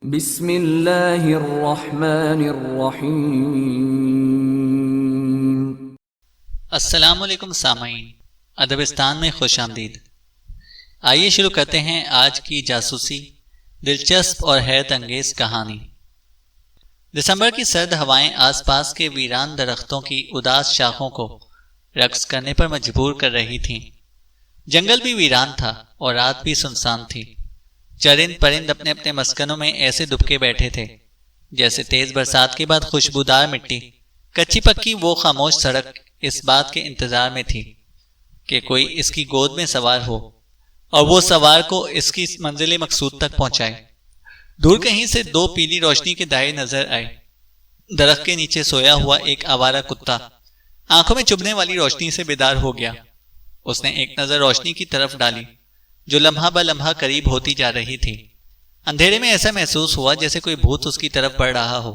بسم اللہ الرحمن الرحیم۔ السلام علیکم سامعین، ادبستان میں خوش آمدید۔ آئیے شروع کرتے ہیں آج کی جاسوسی دلچسپ اور حیرت انگیز کہانی۔ دسمبر کی سرد ہوائیں آس پاس کے ویران درختوں کی اداس شاخوں کو رقص کرنے پر مجبور کر رہی تھیں۔ جنگل بھی ویران تھا اور رات بھی سنسان تھی۔ چرند پرند اپنے اپنے مسکنوں میں ایسے دبکے بیٹھے تھے جیسے تیز برسات کے بعد خوشبودار مٹی۔ کچی پکی وہ خاموش سڑک اس بات کے انتظار میں تھی کہ کوئی اس کی گود میں سوار ہو اور وہ سوار کو اس کی منزل مقصود تک پہنچائے۔ دور کہیں سے دو پیلی روشنی کے دائرے نظر آئے۔ درخت کے نیچے سویا ہوا ایک آوارہ کتا آنکھوں میں چبھنے والی روشنی سے بیدار ہو گیا۔ اس نے ایک نظر روشنی کی طرف ڈالی جو لمحہ بہ لمحہ قریب ہوتی جا رہی تھی۔ اندھیرے میں ایسا محسوس ہوا جیسے کوئی بھوت اس کی طرف بڑھ رہا ہو۔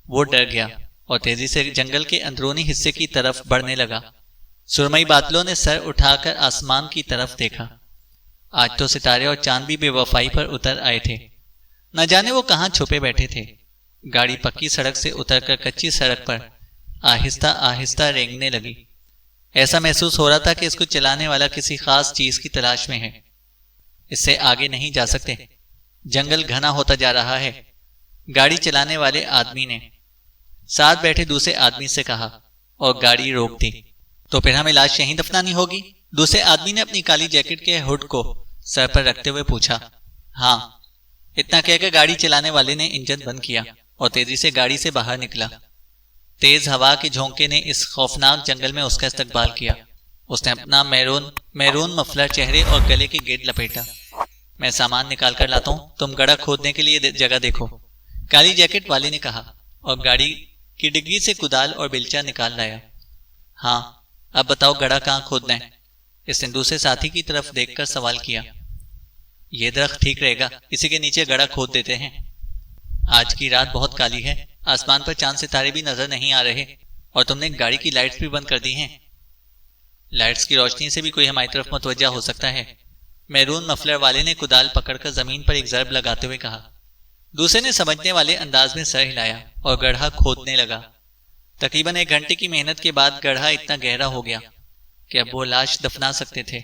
وہ ڈر گیا اور تیزی سے جنگل کے اندرونی حصے کی طرف بڑھنے لگا۔ سرمئی بادلوں نے سر اٹھا کر آسمان کی طرف دیکھا۔ آج تو ستارے اور چاند بھی بے وفائی پر اتر آئے تھے۔ نہ جانے وہ کہاں چھپے بیٹھے تھے۔ گاڑی پکی سڑک سے اتر کر کچی سڑک پر آہستہ آہستہ رینگنے لگی۔ ایسا محسوس ہو رہا تھا کہ اس کو چلانے والا کسی خاص چیز کی تلاش میں ہے۔ اس سے آگے نہیں جا سکتے، جنگل گھنا ہوتا جا رہا ہے۔ گاڑی چلانے والے آدمی نے ساتھ بیٹھے دوسرے آدمی سے کہا اور گاڑی روک دی۔ تو پھر ہمیں لاش یہیں دفنانی ہوگی؟ دوسرے آدمی نے اپنی کالی جیکٹ کے ہڈ کو سر پر رکھتے ہوئے پوچھا۔ ہاں، اتنا کہہ کر گاڑی چلانے والے نے انجن بند کیا اور تیزی سے گاڑی سے باہر نکلا۔ تیز ہوا کے جھونکے نے اس خوفناک جنگل میں اس کا استقبال کیا۔ اس نے اپنا میرون مفلر چہرے اور گلے کے گرد لپیٹا۔ میں سامان نکال کر لاتا ہوں، تم گڑھا کھودنے کے لیے جگہ دیکھو، کالی جیکٹ والے نے کہا اور گاڑی کی ڈگی سے کدال اور بیلچہ نکال لایا۔ ہاں، اب بتاؤ گڑھا کہاں کھودنا ہے؟ اس نے دوسرے ساتھی کی طرف دیکھ کر سوال کیا۔ یہ درخت ٹھیک رہے گا، اسی کے نیچے گڑھا کھود دیتے ہیں۔ آج کی رات بہت کالی ہے، آسمان پر چاند ستارے بھی نظر نہیں آ رہے اور تم نے گاڑی کی لائٹس بھی بند کر دی ہیں۔ لائٹس کی روشنی سے بھی کوئی ہماری طرف متوجہ ہو سکتا ہے، میرون مفلر والے نے کدال پکڑ کر زمین پر ایک ضرب لگاتے ہوئے کہا۔ دوسرے نے سمجھنے والے انداز میں سر ہلایا اور گڑھا کھودنے لگا۔ تقریباً 1 گھنٹے کی محنت کے بعد گڑھا اتنا گہرا ہو گیا کہ اب وہ لاش دفنا سکتے تھے۔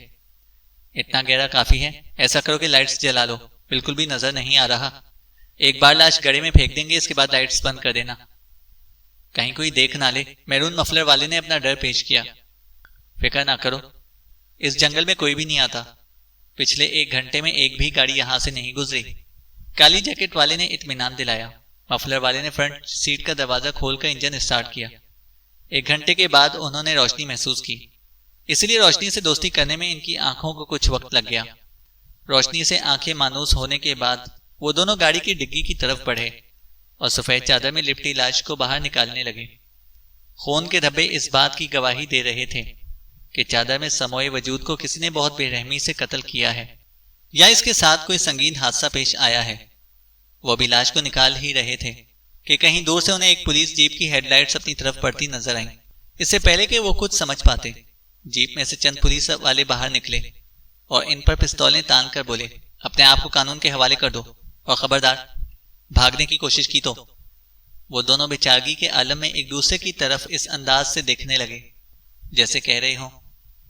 اتنا گہرا کافی ہے، ایسا کرو کہ لائٹس جلا لو، بالکل بھی نظر نہیں آ رہا۔ ایک بار لاش گڑھے میں پھینک دیں گے، اس کے بعد لائٹس بند کر دینا، کہیں کوئی دیکھ نہ لے۔ میرون مفلر والے نے اپنا ڈر پیش کیا۔ فکر نہ کرو، اس جنگل میں کوئی بھی نہیں آتا۔ پچھلے 1 گھنٹے میں ایک بھی گاڑی یہاں سے نہیں گزری، کالی جیکٹ والے نے اطمینان دلایا۔ مفلر والے نے فرنٹ سیٹ کا دروازہ کھول کر انجن اسٹارٹ کیا۔ 1 گھنٹے کے بعد انہوں نے روشنی محسوس کی، اس لیے روشنی سے دوستی کرنے میں ان کی آنکھوں کو کچھ وقت لگ گیا۔ روشنی سے آنکھیں مانوس ہونے کے بعد وہ دونوں گاڑی کی ڈگی کی طرف بڑھے اور سفید چادر میں لپٹی لاش کو باہر نکالنے لگے۔ خون کے دھبے اس بات کی گواہی دے رہے تھے کہ چادر میں سموئے وجود کو کسی نے بہت بے رحمی سے قتل کیا ہے، یا اس کے ساتھ کوئی سنگین حادثہ پیش آیا ہے۔ وہ بھی لاش کو نکال ہی رہے تھے کہ کہیں دور سے انہیں ایک پولیس جیپ کی ہیڈ لائٹس اپنی طرف پڑتی نظر آئیں۔ اس سے پہلے کہ وہ کچھ سمجھ پاتے، جیپ میں سے چند پولیس والے باہر نکلے اور ان پر پستولیں تان کر بولے، اپنے آپ کو قانون کے حوالے کر دو اور خبردار بھاگنے کی کوشش کی تو۔ وہ دونوں بےچارگی کے عالم میں ایک دوسرے کی طرف اس انداز سے دیکھنے لگے جیسے کہہ رہے ہوں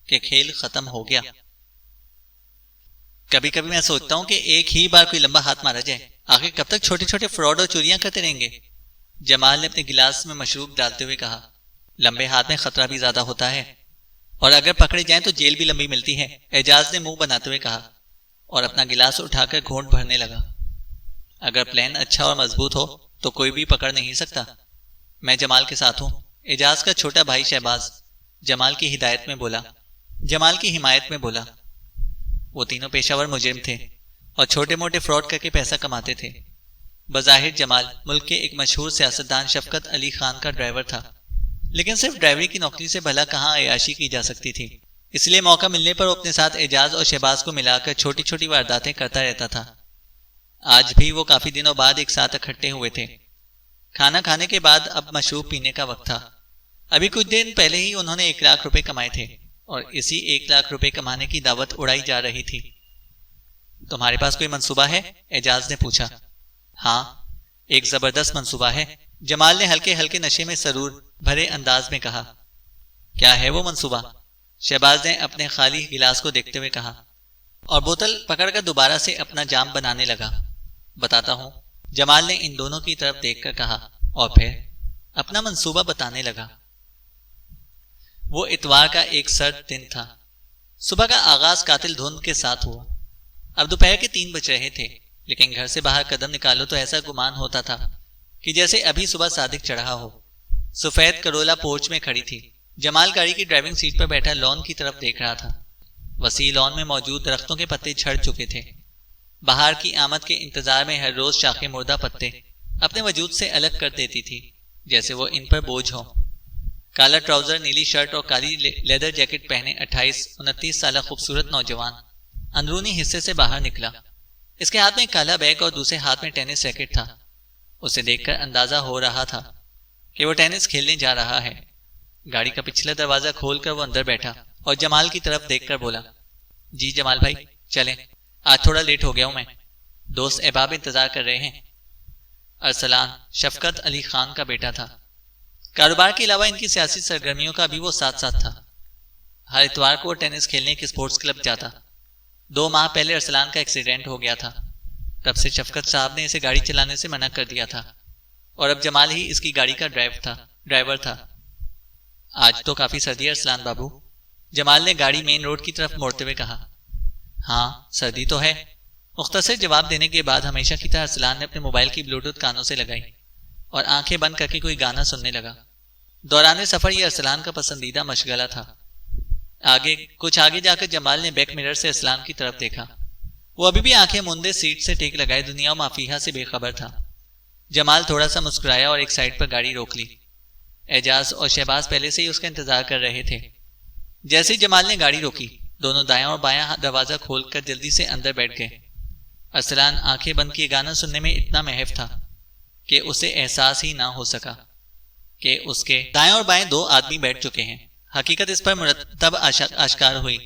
کہ کھیل ختم ہو گیا۔ کبھی کبھی میں سوچتا ہوں کہ ایک ہی بار کوئی لمبا ہاتھ مارا جائے، آخر کب تک چھوٹے چھوٹے فراڈ اور چوریاں کرتے رہیں گے؟ جمال نے اپنے گلاس میں مشروب ڈالتے ہوئے کہا۔ لمبے ہاتھ میں خطرہ بھی زیادہ ہوتا ہے اور اگر پکڑے جائیں تو جیل بھی لمبی ملتی ہے، اعجاز نے منہ بناتے ہوئے کہا اور اپنا گلاس اٹھا کر گھونٹ بھرنے لگا۔ اگر پلان اچھا اور مضبوط ہو تو کوئی بھی پکڑ نہیں سکتا۔ میں جمال کے ساتھ ہوں، اعجاز کا چھوٹا بھائی شہباز جمال کی حمایت میں بولا۔ وہ تینوں پیشہ ور مجرم تھے اور چھوٹے موٹے فراڈ کر کے پیسہ کماتے تھے۔ بظاہر جمال ملک کے ایک مشہور سیاستدان شفقت علی خان کا ڈرائیور تھا، لیکن صرف ڈرائیوری کی نوکری سے بھلا کہاں عیاشی کی جا سکتی تھی۔ اس لیے موقع ملنے پر وہ اپنے ساتھ اعجاز اور شہباز کو ملا کر چھوٹی چھوٹی وارداتیں کرتا رہتا تھا۔ آج بھی وہ کافی دنوں بعد ایک ساتھ اکٹھے ہوئے تھے۔ کھانا کھانے کے بعد اب مشروب پینے کا وقت تھا۔ ابھی کچھ دن پہلے ہی انہوں نے 1 لاکھ روپے کمائے تھے اور اسی 1 لاکھ روپے کمانے کی دعوت اڑائی جا رہی تھی۔ تمہارے پاس کوئی منصوبہ ہے؟ اعجاز نے پوچھا۔ ہاں، ایک زبردست منصوبہ ہے، جمال نے ہلکے ہلکے نشے میں سرور بھرے انداز میں کہا۔ کیا ہے وہ منصوبہ؟ شہباز نے اپنے خالی گلاس کو دیکھتے ہوئے کہا اور بوتل پکڑ کر دوبارہ سے اپنا جام بنانے لگا۔ بتاتا ہوں، جمال نے ان دونوں کی طرف دیکھ کر کہا اور پھر اپنا منصوبہ بتانے لگا۔ وہ اتوار کا ایک سرد دن تھا۔ صبح کا آغاز قاتل دھند کے ساتھ ہوا۔ اب دوپہر کے 3 بج رہے تھے، لیکن گھر سے باہر قدم نکالو تو ایسا گمان ہوتا تھا کہ جیسے ابھی صبح صادق چڑھا ہو۔ سفید کرولا پورچ میں کھڑی تھی۔ جمال گاڑی کی ڈرائیونگ سیٹ پر بیٹھا لان کی طرف دیکھ رہا تھا۔ وسیع لان میں موجود درختوں کے پتے جھڑ چکے تھے۔ بہار کی آمد کے انتظار میں ہر روز شاخیں مردہ پتے اپنے وجود سے الگ کر دیتی تھی، جیسے وہ ان پر بوجھ ہو۔ کالا ٹراؤزر، نیلی شرٹ اور کالی لیدر جیکٹ پہنے 28-29 سالہ خوبصورت نوجوان اندرونی حصے سے باہر نکلا۔ اس کے ہاتھ میں کالا بیگ اور دوسرے ہاتھ میں ٹینس ریکٹ تھا۔ اسے دیکھ کر اندازہ ہو رہا تھا کہ وہ ٹینس کھیلنے جا رہا ہے۔ گاڑی کا پچھلا دروازہ کھول کر وہ اندر بیٹھا اور جمال کی طرف دیکھ کر بولا، جی جمال بھائی چلیں، آج تھوڑا لیٹ ہو گیا ہوں میں، دوست احباب انتظار کر رہے ہیں۔ ارسلان شفقت علی خان کا بیٹا تھا۔ کاروبار کے علاوہ ان کی سیاسی سرگرمیوں کا بھی وہ ساتھ ساتھ تھا۔ ہر اتوار کو وہ ٹینس کھیلنے کے اسپورٹس کلب جاتا۔ 2 ماہ پہلے ارسلان کا ایکسیڈنٹ ہو گیا تھا، تب سے شفقت صاحب نے اسے گاڑی چلانے سے منع کر دیا تھا اور اب جمال ہی اس کی گاڑی کا ڈرائیور تھا۔ آج تو کافی سردی ہے ارسلان بابو، جمال نے گاڑی مین روڈ کی طرف موڑتے ہوئے کہا۔ ہاں سردی تو ہے، مختصر جواب دینے کے بعد ہمیشہ کی طرح ارسلان نے اپنے موبائل کی بلوٹوتھ کانوں سے لگائی اور آنکھیں بند کر کے کوئی گانا سننے لگا۔ دوران سفر یہ ارسلان کا پسندیدہ مشغلہ تھا۔ کچھ آگے جا کر جمال نے بیک مرر سے ارسلان کی طرف دیکھا۔ وہ ابھی بھی آنکھیں موندے سیٹ سے ٹیک لگائے دنیا و مافیہا سے بے خبر تھا۔ جمال تھوڑا سا مسکرایا اور ایک سائڈ پر گاڑی روک لی۔ اعجاز اور شہباز پہلے سے ہی اس کا انتظار کر رہے تھے۔ جیسے ہی جمال نے گاڑی روکی، دونوں دایاں اور بایاں دروازہ کھول کر جلدی سے اندر بیٹھ گئے۔ ارسلان آنکھیں بند کیے گانا سننے میں اتنا محو تھا کہ اسے احساس ہی نہ ہو سکا کہ اس کے دائیں اور بائیں 2 آدمی بیٹھ چکے ہیں۔ حقیقت اس پر مرتب آشکار ہوئی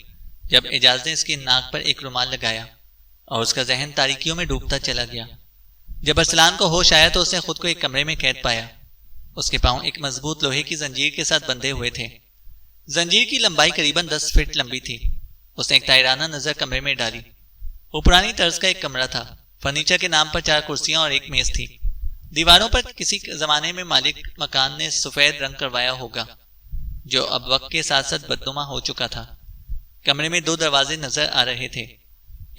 جب اعجاز نے اس کی ناک پر ایک رومال لگایا اور اس کا ذہن تاریکیوں میں ڈوبتا چلا گیا۔ جب ارسلان کو ہوش آیا تو اس نے خود کو ایک کمرے میں قید پایا۔ اس کے پاؤں ایک مضبوط لوہے کی زنجیر کے ساتھ بندھے ہوئے تھے۔ زنجیر کی لمبائی قریباً 10 فٹ لمبی تھی۔ اس نے ایک تائرانہ نظر کمرے میں ڈالی۔ وہ پرانی طرز کا ایک کمرہ تھا۔ فرنیچر کے نام پر 4 کرسیاں اور ایک میز تھی۔ دیواروں پر کسی زمانے میں مالک مکان نے سفید رنگ کروایا ہوگا، جو اب وقت کے ساتھ ساتھ بدنما ہو چکا تھا۔ کمرے میں 2 دروازے نظر آ رہے تھے۔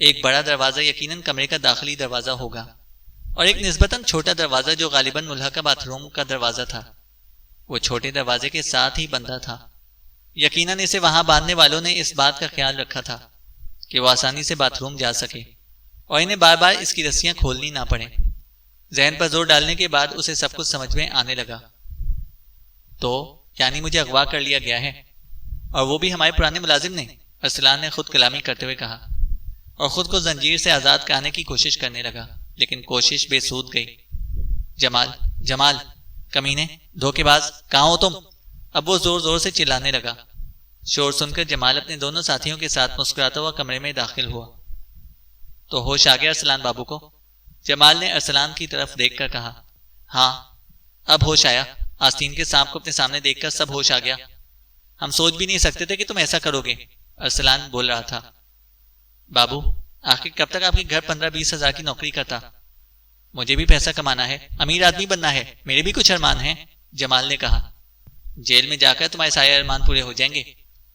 ایک بڑا دروازہ یقیناً کمرے کا داخلی دروازہ ہوگا اور ایک نسبتاً چھوٹا دروازہ جو غالباً ملحقہ باتھ روم کا دروازہ تھا۔ وہ چھوٹے دروازے کے ساتھ ہی بندہ تھا۔ یقیناً اسے وہاں باندھنے والوں نے اس بات کا خیال رکھا تھا کہ وہ آسانی سے باتھ روم جا سکے اور انہیں بار بار اس کی رسیاں کھولنی نہ پڑیں۔ ذہن پر زور ڈالنے کے بعد اسے سب کچھ سمجھ میں آنے لگا۔ تو یعنی مجھے اغوا کر لیا گیا ہے، اور وہ بھی ہمارے پرانے ملازم نے، ارسلان نے خود کلامی کرتے ہوئے کہا اور خود کو زنجیر سے آزاد کرانے کی کوشش کرنے لگا، لیکن کوشش بے سود گئی۔ جمال کمینے، دھوکے باز، کہاں ہو تم؟ اب وہ زور زور سے چلانے لگا۔ شور سن کر جمال اپنے دونوں ساتھیوں کے ساتھ مسکراتا ہوا کمرے میں داخل ہوا۔ تو ہوش آ گیا ارسلان بابو کو؟ جمال نے ارسلان کی طرف دیکھ کر کہا۔ ہاں اب ہوش آیا، آستین کے سانپ کو اپنے سامنے دیکھ کر سب ہوش آ گیا۔ ہم سوچ بھی نہیں سکتے تھے کہ تم ایسا کرو گے، ارسلان بول رہا تھا۔ بابو آخر کب تک آپ کے گھر 15-20 ہزار کی نوکری کرتا؟ مجھے بھی پیسہ کمانا ہے، امیر آدمی بننا ہے، میرے بھی کچھ ارمان ہیں، جمال نے کہا۔ جیل میں جا کر تمہارے سارے ارمان پورے ہو جائیں گے،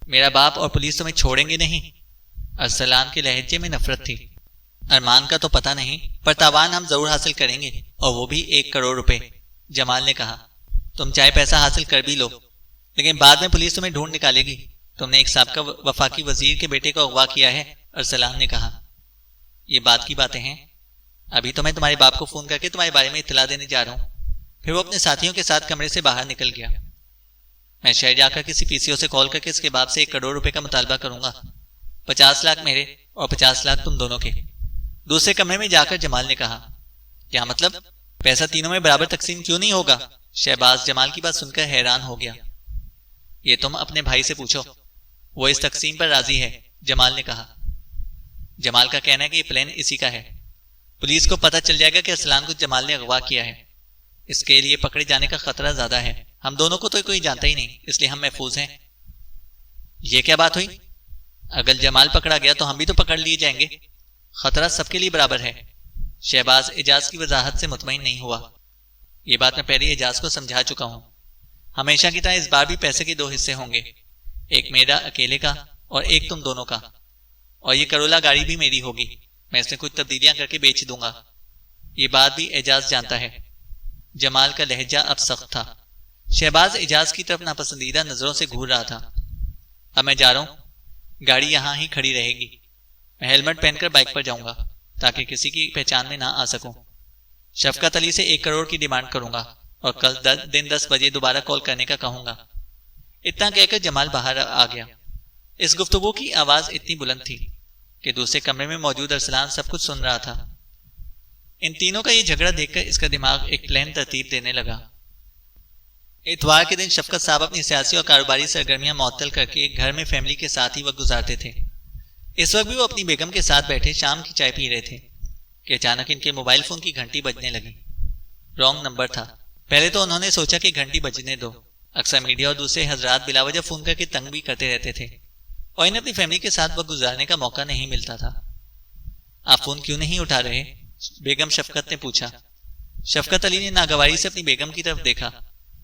میرا باپ اور پولیس تمہیں چھوڑیں گے نہیں۔ ارسلان کے لہجے میں نفرت تھی۔ ارمان کا تو پتہ نہیں، پر تاوان ہم ضرور حاصل کریں گے، اور وہ بھی 1 کروڑ روپے، جمال نے کہا۔ تم چاہے پیسہ حاصل کر بھی لو، لیکن بعد میں پولیس تمہیں ڈھونڈ نکالے گی۔ تم نے ایک سابقہ وفاقی وزیر کے بیٹے کو اغوا کیا ہے، ارسلان نے کہا۔ یہ بات کی باتیں ہیں، ابھی تو میں تمہارے باپ کو فون کر کے تمہارے بارے میں اطلاع دینے جا رہا ہوں۔ پھر وہ اپنے ساتھیوں کے ساتھ کمرے سے باہر نکل گیا۔ میں شہر جا کر کسی پی سی او سے کال کر کے اس کے باپ سے 1 کروڑ روپے کا مطالبہ کروں گا، 50 لاکھ میرے اور 50 لاکھ تم دونوں کے۔ دوسرے کمرے میں جا کر جمال نے کہا۔ کیا مطلب؟ پیسہ تینوں میں برابر تقسیم کیوں نہیں ہوگا؟ شہباز جمال کی بات سن کر حیران ہو گیا۔ یہ تم اپنے بھائی سے پوچھو، وہ اس تقسیم پر راضی ہے، جمال نے کہا۔ جمال کا کہنا ہے کہ یہ پلان اسی کا ہے۔ پولیس کو پتہ چل جائے گا کہ ارسلان کو جمال نے اغوا کیا ہے. اس کے لیے پکڑے جانے کا خطرہ زیادہ ہے. ہم دونوں کو تو کوئی جانتا ہی نہیں، اس لیے ہم محفوظ ہیں. یہ کیا بات ہوئی؟ اگر جمال پکڑا گیا تو ہم بھی تو پکڑ لیے جائیں گے. خطرہ سب کے لیے برابر ہے. شہباز اعجاز کی وضاحت سے مطمئن نہیں ہوا. یہ بات میں پہلے اعجاز کو سمجھا چکا ہوں. ہمیشہ کی طرح اس بار بھی پیسے کے 2 حصے ہوں گے، ایک میرا اکیلے کا اور ایک تم دونوں کا. اور یہ کرولا گاڑی بھی میری ہوگی. میں اس میں کچھ تبدیلیاں کر کے بیچ دوں گا. یہ بات بھی اعجاز جانتا ہے. جمال کا لہجہ اب سخت تھا. شہباز اعجاز کی طرف ناپسندیدہ نظروں سے گھور رہا تھا. اب میں جا رہا ہوں، گاڑی یہاں ہی کھڑی رہے گی. میں ہیلمٹ پہن کر بائک پر جاؤں گا تاکہ کسی کی پہچان میں نہ آ سکوں. شفقت علی سے 1 کروڑ کی ڈیمانڈ کروں گا اور کل دن 10 بجے دوبارہ کال کرنے کا کہوں گا. اتنا کہہ کر جمال باہر آ گیا. اس گفتگو کی آواز اتنی بلند تھی کہ دوسرے کمرے میں موجود ارسلان سب کچھ سن رہا تھا. ان تینوں کا یہ جھگڑا دیکھ کر اس کا دماغ ایک پلان ترتیب دینے لگا. اتوار کے دن شفقت صاحب اپنی سیاسی اور کاروباری سرگرمیاں معطل کر کے گھر میں فیملی کے ساتھ ہی وقت گزارتے تھے. اس وقت بھی وہ اپنی بیگم کے ساتھ بیٹھے شام کی چائے پی رہے تھے کہ اچانک ان کے موبائل فون کی گھنٹی بجنے لگی. رانگ نمبر تھا. پہلے تو انہوں نے سوچا کہ گھنٹی بجنے دو. اکثر میڈیا اور دوسرے حضرات بلا وجہ فون کر کے تنگ بھی کرتے رہتے تھے اور انہیں اپنی فیملی کے ساتھ وقت گزارنے کا موقع نہیں ملتا تھا. آپ فون کیوں نہیں اٹھا رہے؟ بیگم شفقت نے پوچھا. شفقت علی نے ناگواری سے اپنی بیگم کی طرف دیکھا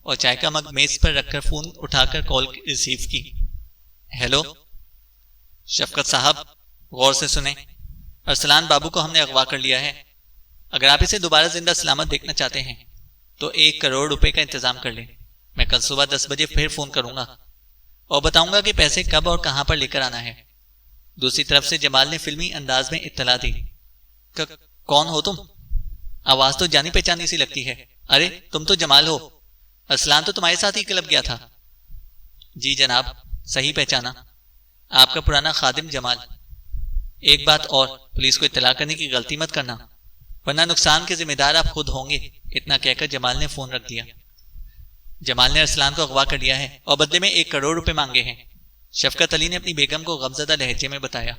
اور چائے کا مگ میز پر رکھ کر فون اٹھا کر کال ریسیو کی. ہیلو شفقت صاحب، غور سے سنیں. ارسلان بابو کو ہم نے اغوا کر لیا ہے. اگر آپ اسے دوبارہ زندہ سلامت دیکھنا چاہتے ہیں تو 1 کروڑ روپے کا انتظام کر لیں. میں کل صبح 10 بجے پھر فون کروں گا اور بتاؤں گا کہ پیسے کب اور کہاں پر لے کر آنا ہے. دوسری طرف سے جمال نے فلمی انداز میں اطلاع دی. کون ہو تم؟ آواز تو جانی پہچانی سی لگتی ہے. ارے تم تو جمال ہو. ارسلان تو تمہارے ساتھ ہی کلب گیا تھا. جی جناب، صحیح پہچانا، آپ کا پرانا خادم جمال. ایک بات اور، پولیس کو اطلاع کرنے کی غلطی مت کرنا ورنہ نقصان کے ذمہ دار آپ خود ہوں گے. اتنا کہہ کر جمال نے فون رکھ دیا. جمال نے ارسلان کو اغوا کر لیا ہے اور بدلے میں 1 کروڑ روپے مانگے ہیں، شفقت علی نے اپنی بیگم کو غمزدہ لہجے میں بتایا.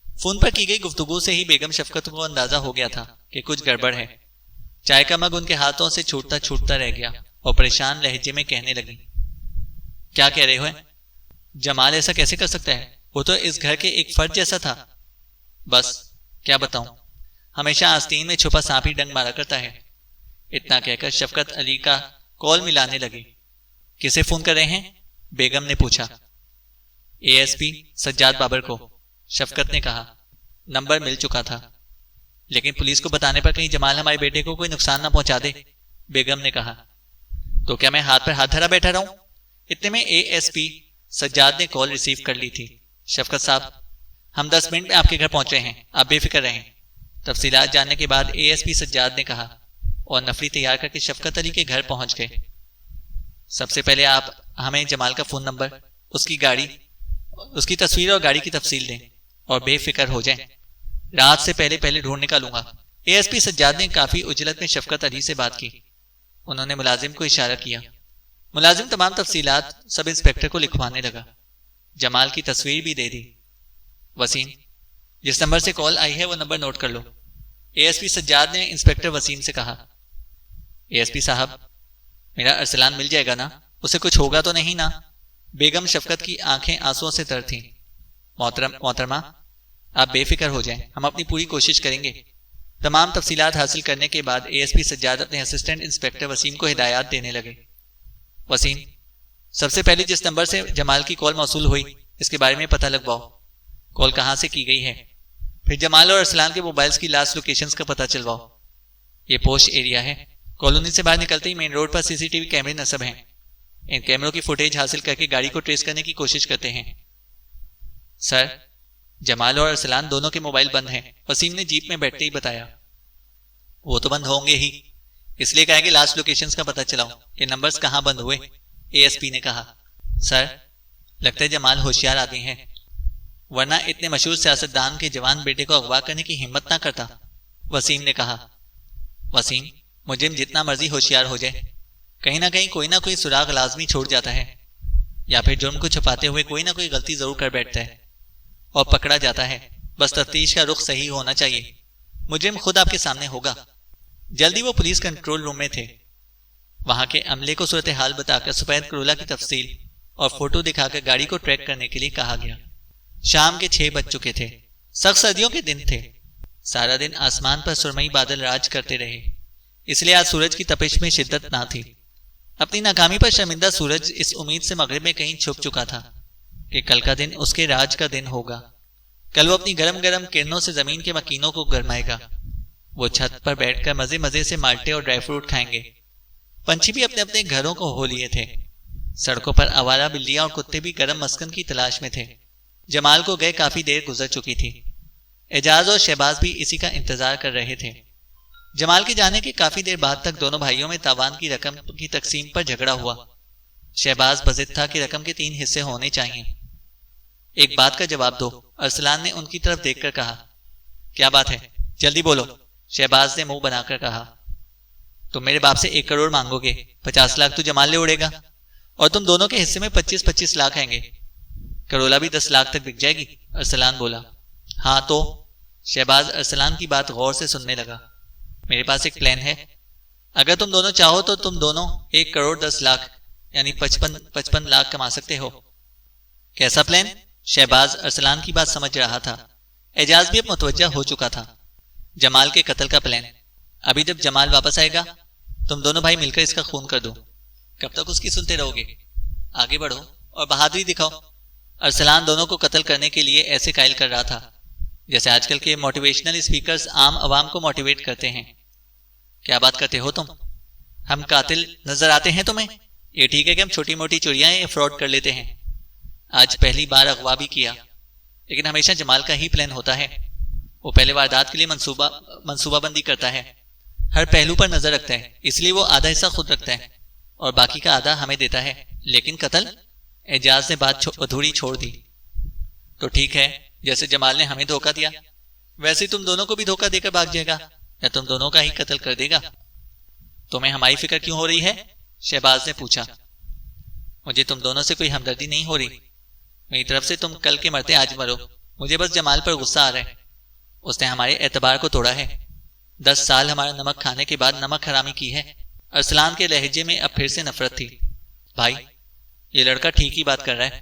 فون پر کی گئی گفتگو سے ہی بیگم شفقت کو اندازہ ہو گیا تھا کہ کچھ گڑبڑ ہے. چائے کا مگ ان کے ہاتھوں سے چھوٹتا رہ گیا اور پریشان لہجے میں کہنے لگی. کیا کہہ رہے ہو؟ جمال ایسا کیسے کر سکتا ہے؟ وہ تو اس گھر کے ایک فرد جیسا تھا. بس کیا بتاؤں، ہمیشہ آستین میں چھپا سانپ ہی ڈنگ مارا کرتا ہے. اتنا کہہ کر شفقت علی کا کال ملانے لگی. کسے فون کر رہے ہیں؟ بیگم نے پوچھا. ASP سجاد بابر کو، شفقت نے کہا. نمبر مل چکا تھا لیکن پولیس کو بتانے پر کہیں جمال ہمارے بیٹے کو کوئی نقصان نہ پہنچا دے، بیگم نے کہا. تو کیا میں ہاتھ پر ہاتھ دھرا بیٹھا رہوں؟ اتنے میں ASP سجاد نے کال ریسیو کر لی تھی. شفقت صاحب، ہم 10 منٹ میں آپ کے گھر پہنچ رہے ہیں، آپ بے فکر رہیں. تفصیلات جاننے کے بعد ASP سجاد نے کہا اور نفری تیار کر کے شفقت علی کے گھر پہنچ گئے. سب سے پہلے آپ ہمیں جمال کا فون نمبر، اس کی گاڑی، اس کی تصویر اور گاڑی کی تفصیل دیں اور بے فکر ہو جائیں. رات سے پہلے ڈھونڈ نکالوں گا. ASP سجاد نے کافی عجلت میں شفقت علی سے بات کی. انہوں نے ملازم کو اشارہ کیا. ملازم تمام تفصیلات سب انسپیکٹر کو لکھوانے لگا. جمال کی تصویر بھی دے دی. وسیم، جس نمبر سے کال آئی ہے وہ نمبر نوٹ کر لو. ASP سجاد نے انسپیکٹر وسیم سے کہا. ASP صاحب، میرا ارسلان مل جائے گا نا؟ اسے کچھ ہوگا تو نہیں نا؟ بیگم شفقت کی آنکھیں آنسوؤں سے تر تھیں. محترمہ، آپ بے فکر ہو جائیں، ہم اپنی پوری کوشش کریں گے. تمام تفصیلات حاصل کرنے کے بعد ASP سجاد اپنے اسسٹنٹ انسپیکٹر وسیم کو ہدایات دینے لگے. وسیم، سب سے پہلے جس نمبر سے جمال کی کال موصول ہوئی اس کے بارے میں پتہ لگواؤ. کال کہاں سے کی گئی ہے، پھر جمال اور ارسلان کے موبائلز کی لاسٹ لوکیشنز کا پتہ چلواؤ. یہ پوش ایریا ہے. کالونی سے باہر نکلتے ہی مین روڈ پر CCTV کیمرے نصب ہیں. ان کیمروں کی فوٹیج حاصل کر کے گاڑی کو ٹریس کرنے کی کوشش کرتے ہیں. سر، جمال اور ارسلان دونوں کے موبائل بند ہیں، وسیم نے جیپ میں بیٹھتے ہی بتایا. وہ تو بند ہوں گے ہی، اس لیے کہا کہ لاسٹ لوکیشنز کا پتہ چلاؤ کہ نمبرز کہاں بند ہوئے. ASP نے کہا. سر، لگتا ہے جمال ہوشیار آدمی ہے، ورنہ اتنے مشہور سیاستدان کے جوان بیٹے کو اغوا کرنے کی ہمت نہ کرتا، وسیم نے کہا. وسیم، مجرم جتنا مرضی ہوشیار ہو جائے، کہیں نہ کہیں کوئی نہ کوئی سراغ لازمی چھوڑ جاتا ہے، یا پھر جرم کو چھپاتے ہوئے کوئی نہ کوئی غلطی ضرور کر بیٹھتا ہے اور پکڑا جاتا ہے. بس تفتیش کا رخ صحیح ہونا چاہیے. مجرم خود آپ کے سامنے ہوگا۔ جلدی وہ پولیس کنٹرول روم میں تھے۔ وہاں کے عملے کو صورتحال بتا کر سفید کرولا کی تفصیل اور فوٹو دکھا کر گاڑی کو ٹریک کرنے کے لیے کہا گیا۔ شام کے 6 بج چکے تھے۔ سخت سردیوں کے دن تھے۔ سارا دن آسمان پر سرمئی بادل راج کرتے رہے، اس لیے آج سورج کی تپش میں شدت نہ تھی۔ اپنی ناکامی پر شرمندہ سورج اس امید سے مغرب میں کہیں چھپ چکا تھا کہ کل کا دن اس کے راج کا دن ہوگا۔ کل وہ اپنی گرم گرم کرنوں سے زمین کے مکینوں کو گرمائے گا۔ وہ چھت پر بیٹھ کر مزے مزے سے مالٹے اور ڈرائی فروٹ کھائیں گے۔ پنچھی بھی اپنے اپنے گھروں کو ہو لیے تھے۔ سڑکوں پر آوارہ بلیاں اور کتے بھی گرم مسکن کی تلاش میں تھے۔ جمال کو گئے کافی دیر گزر چکی تھی۔ اعجاز اور شہباز بھی اسی کا انتظار کر رہے تھے۔ جمال کے جانے کے کافی دیر بعد تک دونوں بھائیوں میں تاوان کی رقم کی تقسیم پر جھگڑا ہوا۔ شہباز بضد تھا کہ رقم کے 3 حصے ہونے چاہیے۔ ایک بات کا جواب دو، ارسلان نے ان کی طرف دیکھ کر کہا۔ کیا بات ہے؟ جلدی بولو، شہباز نے منہ بنا کر کہا۔ تم میرے باپ سے 1 کروڑ مانگو گے، 50 لاکھ تو جمال لے اڑے گا، اور تم دونوں کے حصے میں 25-25 لاکھ آئیں گے۔ کرولا بھی 10 لاکھ تک بک جائے گی، ارسلان بولا۔ ہاں تو؟ شہباز ارسلان کی بات غور سے سننے لگا۔ میرے پاس ایک پلان ہے۔ اگر تم دونوں چاہو تو تم دونوں 1 کروڑ 10 لاکھ یعنی 55 لاکھ کما سکتے ہو۔ کیسا پلان؟ شہباز ارسلان کی بات سمجھ رہا تھا۔ اعجاز بھی اب متوجہ ہو چکا تھا۔ جمال کے قتل کا پلان۔ ابھی جب جمال واپس آئے گا تم دونوں بھائی مل کر اس کا خون کر دو۔ کب تک اس کی سنتے رہو گے؟ آگے بڑھو اور بہادری دکھاؤ۔ ارسلان دونوں کو قتل کرنے کے لیے ایسے قائل کر رہا تھا جیسے آج کل کے موٹیویشنل اسپیکرز عام عوام کو موٹیویٹ کرتے ہیں۔ کیا بات کرتے ہو تم؟ ہم قاتل نظر آتے ہیں تمہیں؟ یہ ٹھیک ہے کہ ہم چھوٹی موٹی چوریاں یا فراڈ کر لیتے ہیں۔ آج پہلی بار اغوا بھی کیا، لیکن ہمیشہ جمال کا ہی پلان ہوتا ہے۔ وہ پہلے واردات کے لیے منصوبہ بندی کرتا ہے، ہر پہلو پر نظر رکھتا ہے، اس لیے وہ آدھا حصہ خود رکھتا ہے اور باقی کا آدھا ہمیں دیتا ہے۔ لیکن قتل؟ اعجاز نے بات ادھوری چھوڑ دی۔ تو ٹھیک ہے، جیسے جمال نے ہمیں دھوکہ دیا ویسے تم دونوں کو بھی دھوکہ دے کر بھاگ جائے گا، یا تم دونوں کا ہی قتل کر دے گا۔ تمہیں ہماری فکر کیوں ہو رہی ہے؟ شہباز نے پوچھا۔ مجھے تم دونوں سے کوئی ہمدردی نہیں ہو رہی۔ میری طرف سے تم کل کے مرتے آج مرو، مجھے بس جمال پر غصہ آ رہا ہے۔ اس نے ہمارے اعتبار کو توڑا ہے۔ 10 سال ہمارا نمک کھانے کے بعد نمک حرامی کی ہے۔ ارسلان کے لہجے میں اب پھر سے نفرت تھی۔ بھائی، یہ لڑکا ٹھیک ہی بات کر رہا ہے۔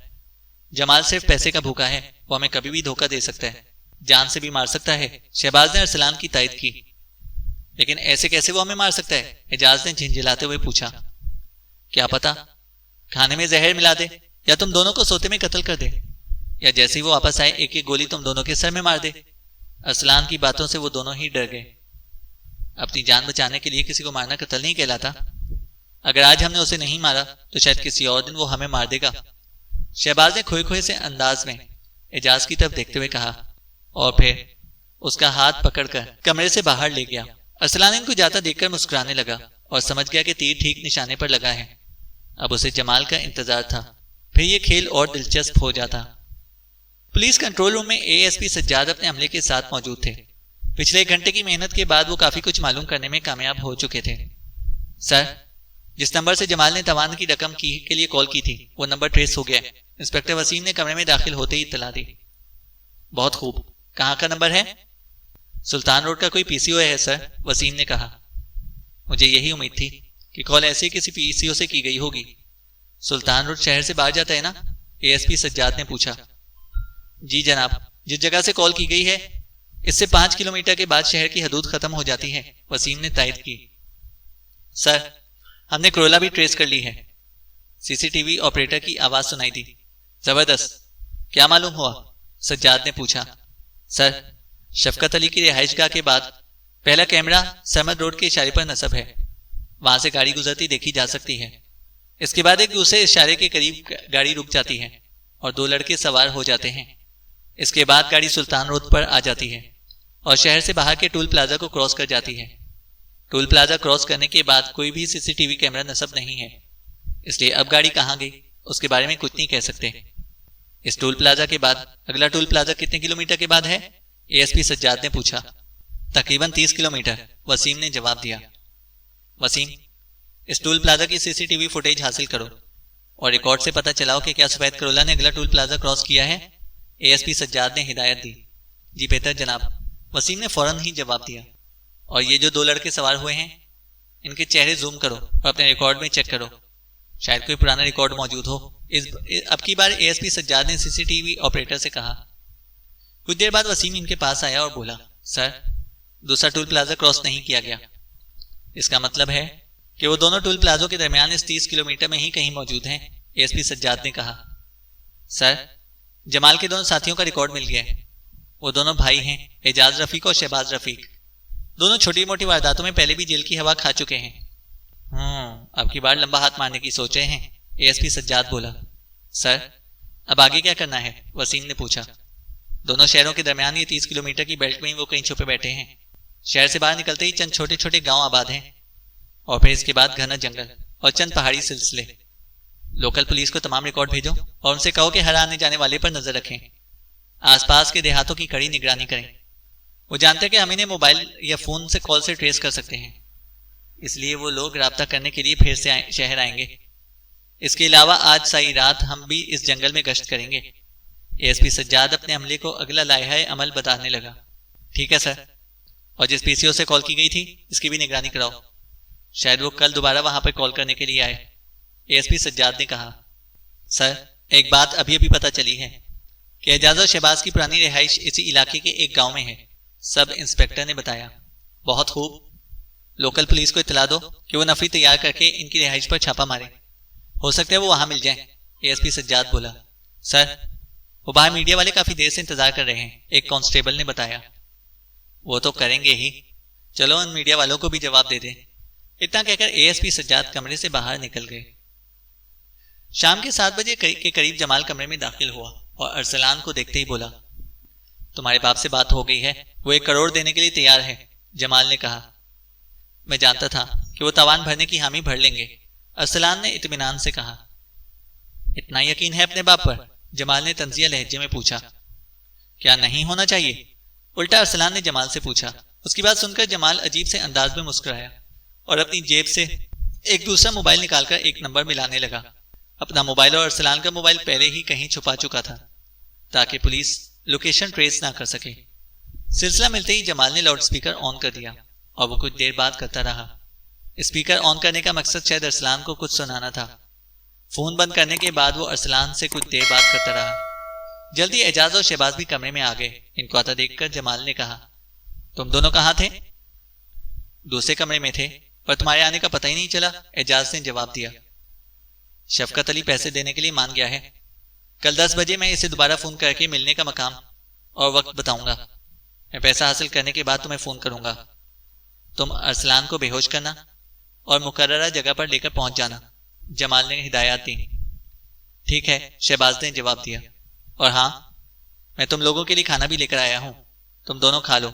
جمال صرف پیسے کا بھوکا ہے، وہ ہمیں کبھی بھی دھوکہ دے سکتا ہے، جان سے بھی مار سکتا ہے۔ شہباز نے ارسلان کی تائید کی۔ لیکن ایسے کیسے وہ ہمیں مار سکتا ہے؟ اعجاز نے جھنجھلاتے ہوئے پوچھا۔ کیا پتا، کھانے میں زہر ملا دے، یا تم دونوں کو سوتے میں قتل کر دے، یا جیسے ہی وہ واپس آئے ایک ایک گولی تم دونوں کے سر میں مار دے۔ ارسلان کی باتوں سے وہ دونوں ہی ڈر گئے۔ اپنی جان بچانے کے لیے کسی کو مارنا قتل نہیں کہلاتا۔ اگر آج ہم نے اسے نہیں مارا تو شاید کسی اور دن وہ ہمیں مار دے گا۔ شہباز نے کھوئے کھوئے سے انداز میں اعجاز کی طرف دیکھتے ہوئے کہا، اور پھر اس کا ہاتھ پکڑ کر کمرے سے باہر لے گیا۔ ارسلان ان کو جاتا دیکھ کر مسکرانے لگا اور سمجھ گیا کہ تیر ٹھیک نشانے پر لگا ہے۔ اب اسے جمال کا انتظار تھا، پھر یہ کھیل اور دلچسپ ہو جاتا۔ پولیس کنٹرول روم میں اے ایس پی سجاد اپنے عملے کے ساتھ موجود تھے۔ پچھلے 1 گھنٹے کی محنت کے بعد وہ کافی کچھ معلوم کرنے میں کامیاب ہو چکے تھے۔ سر، جس نمبر سے جمال نے تاوان کی رقم کے لیے کال کی تھی وہ نمبر ٹریس ہو گیا ہے، انسپکٹر وسیم نے کمرے میں داخل ہوتے ہی اطلاع دی۔ بہت خوب، کہاں کا نمبر ہے؟ سلطان روڈ کا کوئی پی سی او ہے سر، وسیم نے کہا۔ مجھے یہی امید تھی کہ کال ایسے کسی پی سی او سے کی گئی ہوگی۔ سلطان روڈ شہر سے باہر جاتا ہے نا؟ اے ایس پی سجاد نے پوچھا۔ جی جناب، جس جگہ سے کال کی گئی ہے اس سے 5 کلومیٹر کے بعد شہر کی حدود ختم ہو جاتی ہے، وسیم نے تائید کی۔ سر، ہم نے کرولا بھی ٹریس کر لی ہے، سی سی ٹی وی آپریٹر کی آواز سنائی دی۔ زبردست، کیا معلوم ہوا؟ سجاد نے پوچھا۔ سر، شفقت علی کی رہائش گاہ کے بعد پہلا کیمرہ سرمد روڈ کے اشارے پر نصب ہے، وہاں سے گاڑی گزرتی دیکھی جا سکتی ہے۔ اس کے بعد ایک دوسرے اشارے کے قریب گاڑی رک جاتی ہے اور 2 لڑکے سوار ہو جاتے ہیں۔ اس کے بعد گاڑی سلطان روڈ پر آ جاتی ہے اور شہر سے باہر کے ٹول پلازا کو کراس کر جاتی ہے۔ ٹول پلازا کراس کرنے کے بعد کوئی بھی سی سی ٹی وی کیمرہ نصب نہیں ہے، اس لیے اب گاڑی کہاں گئی اس کے بارے میں کچھ نہیں کہہ سکتے۔ اس ٹول پلازا کے بعد اگلا ٹول پلازا کتنے کلومیٹر کے بعد ہے؟ اے ایس پی سجاد نے پوچھا۔ تقریباً 30 کلومیٹر، وسیم نے جواب دیا۔ وسیم، اس ٹول پلازا کی سی سی ٹی وی فوٹیج حاصل کرو اور ریکارڈ سے پتہ چلاؤ کہ کیا سفید کرولا نے اگلا ٹول پلازا کراس کیا ہے۔ اے ایس پی سجاد نے ہدایت دی۔ جی بہتر جناب، وسیم نے فوراً ہی جواب دیا، اور یہ جو 2 لڑکے سوار ہوئے ہیں ان کے چہرے زوم کرو اور اپنے ریکارڈ میں چیک کرو، شاید کوئی پرانا ریکارڈ موجود ہو۔ اب کی بار اے ایس پی سجاد نے سی سی ٹی وی آپریٹر سے کہا۔ کچھ دیر بعد وسیم ان کے پاس آیا اور بولا، سر دوسرا ٹول پلازا کراس نہیں کیا گیا۔ اس کا مطلب ہے کہ وہ دونوں ٹول پلازوں کے درمیان اس 30 کلومیٹر میں ہی کہیں موجود ہیں، اے ایس پی سجاد نے کہا۔ سر جمال کے دونوں ساتھیوں کا ریکارڈ مل گیا ہے، وہ دونوں بھائی ہیں، اعجاز رفیق اور شہباز رفیق، دونوں چھوٹی موٹی وارداتوں میں پہلے بھی جیل کی ہوا کھا چکے ہیں۔ اب کی بار لمبا ہاتھ مارنے کی سوچ رہے ہیں، اے ایس پی سجاد بولا۔ سر اب آگے کیا کرنا ہے؟ وسیم نے پوچھا۔ دونوں شہروں کے درمیان یہ 30 کلومیٹر کی بیلٹ میں ہی وہ کہیں چھپے بیٹھے ہیں، شہر سے باہر نکلتے ہی چند چھوٹے چھوٹے گاؤں آباد ہیں، اور پھر اس کے بعد گھنا جنگل اور چند پہاڑی سلسلے۔ لوکل پولیس کو تمام ریکارڈ بھیجو اور ان سے کہو کہ ہر آنے جانے والے پر نظر رکھیں، آس پاس کے دیہاتوں کی کڑی نگرانی کریں۔ وہ جانتے ہیں کہ ہم انہیں موبائل یا فون سے کال سے ٹریس کر سکتے ہیں، اس لیے وہ لوگ رابطہ کرنے کے لیے پھر سے شہر آئیں گے۔ اس کے علاوہ آج ساری رات ہم بھی اس جنگل میں گشت کریں گے۔ اے ایس پی سجاد اپنے عملے کو اگلا لائحہ عمل بتانے لگا۔ ٹھیک ہے سر، اور جس پی سی او سے کال کی گئی تھی اس کی بھی نگرانی کراؤ، شاید وہ کل دوبارہ وہاں پر کال کرنے کے لیے آئے، اے ایس پی سجاد نے کہا۔ سر ایک بات ابھی پتہ چلی ہے کہ اعجاز اور شہباز کی پرانی رہائش اسی علاقے کے ایک گاؤں میں ہے، سب انسپکٹر نے بتایا۔ بہت خوب، لوکل پولیس کو اطلاع دو کہ وہ نفری تیار کر کے ان کی رہائش پر چھاپا مارے، ہو سکتا ہے وہ وہاں مل جائیں، اے ایس پی سجاد بولا۔ سر وہ باہر میڈیا والے کافی دیر سے انتظار کر رہے ہیں، ایک کانسٹیبل نے بتایا۔ وہ تو کریں گے ہی، چلو ان میڈیا والوں کو بھی جواب دے دیں۔ اتنا کہہ کر اے ایس پی سجاد کمرے سے باہر نکل گئے۔ شام کے 7 بجے کے قریب جمال کمرے میں داخل ہوا اور ارسلان کو دیکھتے ہی بولا، تمہارے باپ سے بات ہو گئی ہے، وہ 1 کروڑ دینے کے لیے تیار ہے، جمال نے کہا۔ میں جانتا تھا کہ وہ تاوان بھرنے کی حامی بھر لیں گے، ارسلان نے اطمینان سے کہا۔ اتنا یقین ہے اپنے باپ پر؟ جمال نے طنزیہ لہجے میں پوچھا۔ کیا نہیں ہونا چاہیے؟ الٹا ارسلان نے جمال سے پوچھا۔ اس کی بات سن کر جمال عجیب سے انداز میں مسکرایا اور اپنی جیب سے ایک دوسرا موبائل نکال کر ایک نمبر ملانے لگا۔ اپنا موبائل اور ارسلان کا موبائل پہلے ہی کہیں چھپا چکا تھا تاکہ پولیس لوکیشن ٹریس نہ کر سکے۔ سلسلہ ملتے ہی جمال نے لاؤڈ سپیکر آن کر دیا اور وہ کچھ دیر بات کرتا رہا۔ اسپیکر آن کرنے کا مقصد شاید ارسلان کو کچھ سنانا تھا۔ فون بند کرنے کے بعد وہ ارسلان سے کچھ دیر بات کرتا رہا۔ جلدی اعجاز اور شہباز بھی کمرے میں آ گئے۔ ان کو آتا دیکھ کر جمال نے کہا، تم دونوں کہاں تھے؟ دوسرے کمرے میں تھے، پر تمہارے آنے کا پتہ ہی نہیں چلا، اعجاز نے جواب دیا۔ شفقت علی پیسے دینے کے لیے مان گیا ہے، کل 10 بجے میں اسے دوبارہ فون کر کے ملنے کا مقام اور وقت بتاؤں گا۔ میں پیسہ حاصل کرنے کے بعد تمہیں فون کروں گا۔ تم ارسلان کو بے ہوش کرنا اور مقررہ جگہ پر لے کر پہنچ جانا، جمال نے ہدایات دی۔ ٹھیک ہے، شہباز نے جواب دیا۔ اور ہاں، میں تم لوگوں کے لیے کھانا بھی لے کر آیا ہوں، تم دونوں کھا لو،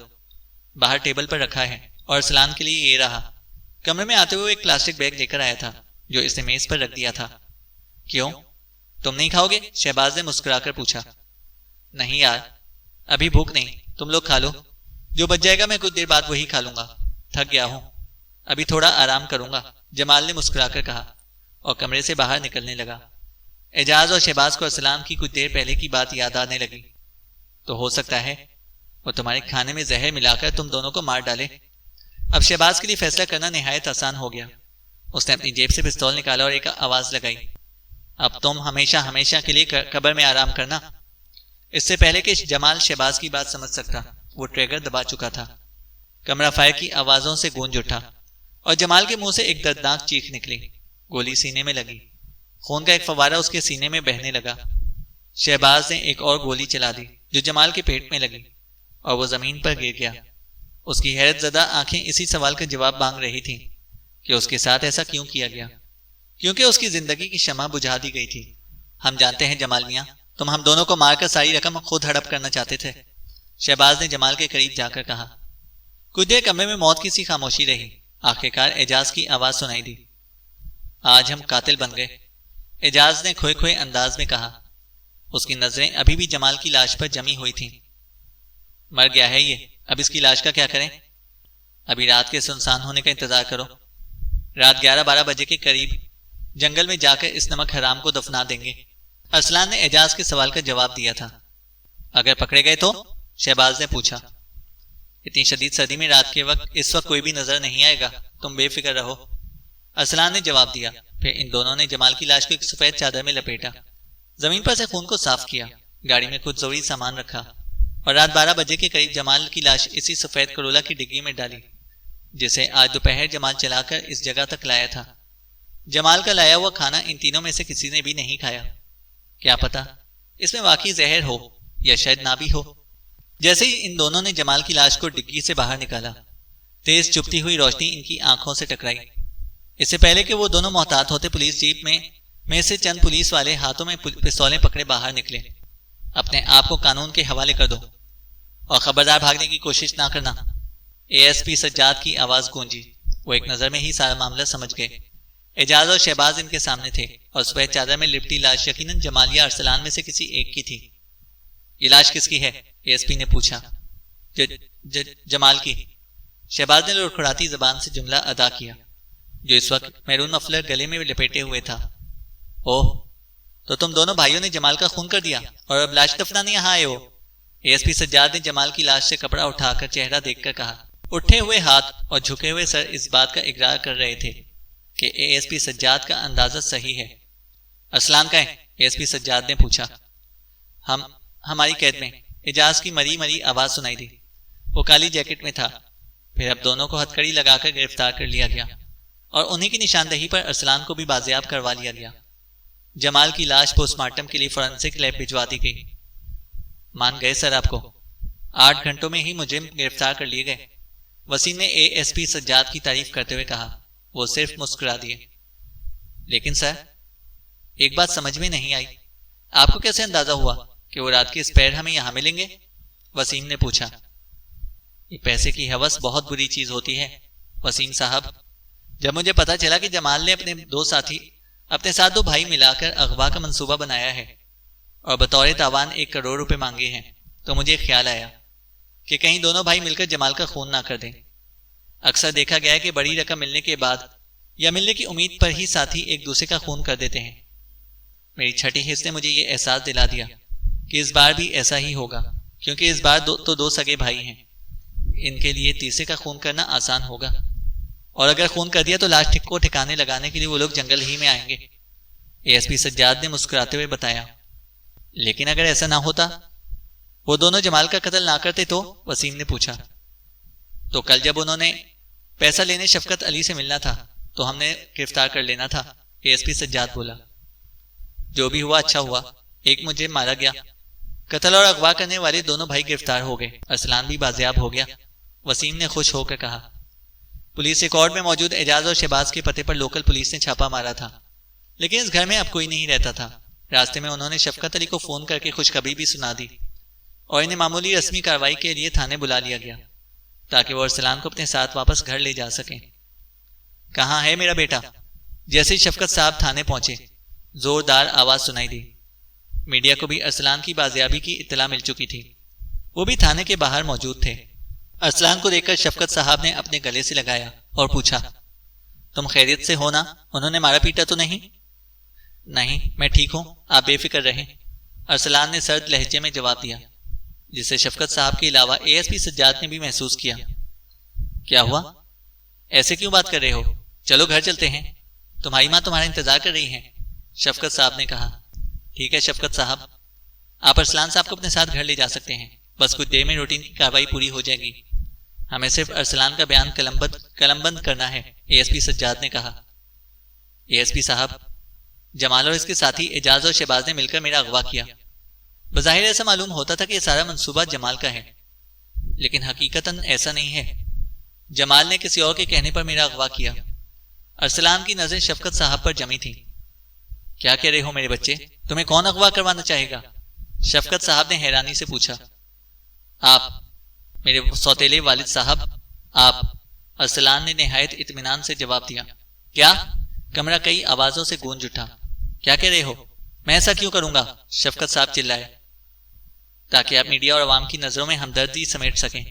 باہر ٹیبل پر رکھا ہے، اور ارسلان کے لیے یہ رہا۔ کمرے میں آتے ہوئے ایک پلاسٹک بیگ لے کر آیا تھا جو اس نے میز پر رکھ دیا تھا۔ کیوں، تم نہیں کھاؤ گے؟ شہباز نے مسکرا کر پوچھا۔ نہیں یار، ابھی بھوک نہیں، تم لوگ کھا لو، جو بچ جائے گا میں کچھ دیر بعد وہی کھا لوں گا، تھک گیا ہوں، ابھی تھوڑا آرام کروں گا، جمال نے مسکرا کر کہا اور کمرے سے باہر نکلنے لگا۔ اعجاز اور شہباز کو ارسلان کی کچھ دیر پہلے کی بات یاد آنے لگی۔ تو ہو سکتا ہے وہ تمہارے کھانے میں زہر ملا کر تم دونوں کو مار ڈالے۔ اب شہباز کے لیے فیصلہ کرنا نہایت آسان ہو گیا۔ اس نے اپنی جیب سے پستول نکالا اور ایک آواز لگائی، اب تم ہمیشہ کے لیے قبر میں آرام کرنا۔ اس سے پہلے کہ جمال شہباز کی بات سمجھ سکتا، وہ ٹریگر دبا چکا تھا۔ کمرہ فائر کی آوازوں سے گونج اٹھا اور جمال کے منہ سے ایک دردناک چیخ نکلی۔ گولی سینے میں لگی، خون کا ایک فوارہ اس کے سینے میں بہنے لگا۔ شہباز نے ایک اور گولی چلا دی جو جمال کے پیٹ میں لگی اور وہ زمین پر گر گیا۔ اس کی حیرت زدہ آنکھیں اسی سوال کا جواب مانگ رہی تھیں کہ اس کے ساتھ ایسا کیوں کیا گیا، کیونکہ اس کی زندگی کی شمع بجھا دی گئی تھی۔ ہم جانتے ہیں جمال میاں، تم ہم دونوں کو مار کر ساری رقم خود ہڑپ کرنا چاہتے تھے، شہباز نے جمال کے قریب جا کر کہا۔ کچھ دیر کمرے میں موت کی سی خاموشی رہی۔ آخرکار اعجاز کی آواز سنائی دی، آج ہم قاتل بن گئے، اعجاز نے کھوئے کھوئے انداز میں کہا۔ اس کی نظریں ابھی بھی جمال کی لاش پر جمی ہوئی تھیں۔ مر گیا ہے یہ، اب اس کی لاش کا کیا کریں؟ ابھی رات کے سنسان ہونے کا انتظار کرو، رات 11-12 بجے کے قریب جنگل میں جا کر اس نمک حرام کو دفنا دیں گے۔ ارسلان نے اعجاز کے سوال کا جواب دیا تھا۔ اگر پکڑے گئے تو؟ شہباز نے پوچھا۔ اتنی شدید سردی میں رات کے وقت اس وقت کوئی بھی نظر نہیں آئے گا، تم بے فکر رہو، ارسلان نے جواب دیا۔ پھر ان دونوں نے جمال کی لاش کو ایک سفید چادر میں لپیٹا، زمین پر سے خون کو صاف کیا، گاڑی میں کچھ ضروری سامان رکھا اور رات 12 بجے کے قریب جمال کی لاش اسی سفید کرولا کی ڈگی میں ڈالی جسے آج دوپہر جمال چلا کر اس جگہ تک لایا تھا۔ جمال کا لایا ہوا کھانا ان تینوں میں سے کسی نے بھی نہیں کھایا، کیا پتا اس میں واقعی زہر ہو یا شاید نہ بھی ہو۔ جیسے ہی ان دونوں نے جمال کی لاش کو ڈگی سے باہر نکالا، تیز چپتی ہوئی روشنی ان کی آنکھوں سے ٹکرائی۔ اس سے پہلے کہ وہ دونوں محتاط ہوتے، پولیس جیپ میں سے چند پولیس والے ہاتھوں میں پستولیں پکڑے باہر نکلے۔ اپنے آپ کو قانون کے حوالے کر دو اور خبردار بھاگنے کی کوشش نہ کرنا، اے ایس پی سجاد کی آواز گونجی۔ وہ ایک نظر میں ہی سارا معاملہ سمجھ گئے۔ اعجاز اور شہباز ان کے سامنے تھے اور سفید چادر میں لپٹی لاش یقیناً جمال یا ارسلان میں سے کسی ایک کی تھی۔ یہ لاش کس کی ہے؟ اے ایس پی نے پوچھا۔ جمال کی، شہباز نے لڑکھڑاتی زبان سے جملہ ادا کیا، جو اس وقت میرون مفلر گلے میں لپیٹے ہوئے تھا۔ اوہ، تو تم دونوں بھائیوں نے جمال کا خون کر دیا اور اب لاش دفنانے یہاں آئے ہو؟ اے ایس پی سجاد نے جمال کی لاش سے کپڑا اٹھا کر چہرہ دیکھ کر کہا۔ اٹھے ہوئے ہاتھ اور جھکے ہوئے سر اس بات کا اقرار کر رہے تھے کہ اے ایس پی سجاد کا اندازہ صحیح ہے۔ ارسلان کہاں ہے؟ اے ایس پی سجاد نے پوچھا۔ ہماری قید میں، اعجاز کی مری مری آواز سنائی دی۔ وہ کالی جیکٹ میں تھا۔ پھر اب دونوں کو ہتھکڑی لگا کر گرفتار کر لیا گیا اور انہی کی نشاندہی پر ارسلان کو بھی بازیاب کروا لیا گیا۔ جمال کی لاش پوسٹ مارٹم کے لیے فورنسک لیب بھجوا دی گئی۔ مان گئے سر آپ کو؟ 8 گھنٹوں میں ہی مجرم گرفتار کر لیے گئے، وسیم نے اے ایس پی سجاد کی تعریف کرتے ہوئے کہا۔ وہ صرف مسکرا دیے۔ لیکن سر، ایک بات سمجھ میں نہیں آئی، آپ کو کیسے اندازہ ہوا کہ وہ رات کے اسپیئر ہمیں یہاں ملیں گے؟ وسیم نے پوچھا۔ یہ پیسے کی ہوس بہت بری چیز ہوتی ہے وسیم صاحب۔ جب مجھے پتا چلا کہ جمال نے اپنے ساتھ 2 بھائی ملا کر اغوا کا منصوبہ بنایا ہے اور بطور تاوان 1 کروڑ روپے مانگے ہیں، تو مجھے خیال آیا کہ کہیں دونوں بھائی مل کر جمال کا خون نہ کر دیں۔ اکثر دیکھا گیا ہے کہ بڑی رقم ملنے کے بعد یا ملنے کی امید پر ہی ساتھی ایک دوسرے کا خون کر دیتے ہیں۔ میری چھٹی حص نے مجھے یہ احساس دلا دیا کہ اس بار بھی ایسا ہی ہوگا، کیونکہ اس بار تو 2 سگے بھائی ہیں، ان کے لیے تیسرے کا خون کرنا آسان ہوگا، اور اگر خون کر دیا تو لاش کو ٹھکانے لگانے کے لیے وہ لوگ جنگل ہی میں آئیں گے۔ اے ایس پی سجاد نے مسکراتے ہوئے بتایا۔ لیکن اگر ایسا نہ ہوتا، وہ دونوں جمال کا قتل نہ کرتے تو؟ وسیم نے پوچھا۔ تو کل جب انہوں نے پیسہ لینے شفقت علی سے ملنا تھا تو ہم نے گرفتار کر لینا تھا، اے ایس پی سجاد بولا۔ جو بھی ہوا اچھا ہوا، ایک مجھے مارا گیا، قتل اور اغوا کرنے والے دونوں بھائی گرفتار ہو گئے، ارسلان بھی بازیاب ہو گیا، وسیم نے خوش ہو کر کہا۔ پولیس ریکارڈ میں موجود اعجاز اور شہباز کے پتے پر لوکل پولیس نے چھاپا مارا تھا، لیکن اس گھر میں اب کوئی نہیں رہتا تھا۔ راستے میں انہوں نے شفقت علی کو فون کر کے خوشخبری بھی سنا دی اور انہیں معمولی رسمی کارروائی کے لیے تھانے بلا لیا گیا تاکہ وہ ارسلان کو اپنے ساتھ واپس گھر لے جا سکیں۔ کہاں ہے میرا بیٹا؟ جیسے ہی شفقت صاحب تھانے پہنچے، زوردار آواز سنائی دی۔ میڈیا کو بھی ارسلان کی بازیابی کی اطلاع مل چکی تھی، وہ بھی تھانے کے باہر موجود تھے۔ ارسلان کو دیکھ کر شفقت صاحب نے اپنے گلے سے لگایا اور پوچھا، تم خیریت سے ہو نا؟ انہوں نے مارا پیٹا تو نہیں؟ نہیں، میں ٹھیک ہوں، آپ بے فکر رہیں، ارسلان نے سرد لہجے میں جواب دیا، جسے شفقت صاحب کے علاوہ اے ایس پی سجاد نے بھی محسوس کیا۔ کیا ہوا؟ ایسے کیوں بات کر رہے ہو؟ چلو گھر چلتے ہیں، تمہاری ماں تمہارا انتظار کر رہی ہیں، شفقت صاحب نے کہا۔ ٹھیک ہے شفقت صاحب، آپ ارسلان صاحب کو اپنے ساتھ گھر لے جا سکتے ہیں، بس کچھ دیر میں روٹین کی کارروائی پوری ہو جائے گی، ہمیں صرف ارسلان کا بیان قلم بند کرنا ہے، اے ایس پی سجاد نے کہا۔ اے ایس پی صاحب، جمال اور اس کے ساتھی اعجاز اور شہباز نے مل کر میرا اغوا کیا۔ بظاہر ایسا معلوم ہوتا تھا کہ یہ سارا منصوبہ جمال کا ہے، لیکن حقیقتاً ایسا نہیں ہے، جمال نے کسی اور کے کہنے پر میرا اغوا کیا۔ ارسلان کی نظریں شفقت صاحب پر جمی تھیں۔ کیا کہہ رہے ہو میرے بچے؟ تمہیں کون اغوا کروانا چاہے گا؟ شفقت صاحب نے حیرانی سے پوچھا۔ آپ، میرے سوتیلے والد صاحب، آپ، ارسلان نے نہایت اطمینان سے جواب دیا۔ کیا؟ کمرہ کئی آوازوں سے گونج اٹھا۔ کیا کہہ رہے ہو؟ میں ایسا کیوں کروں گا؟ شفقت صاحب چلائے۔ تاکہ آپ میڈیا اور عوام کی نظروں میں ہمدردی سمیٹ سکیں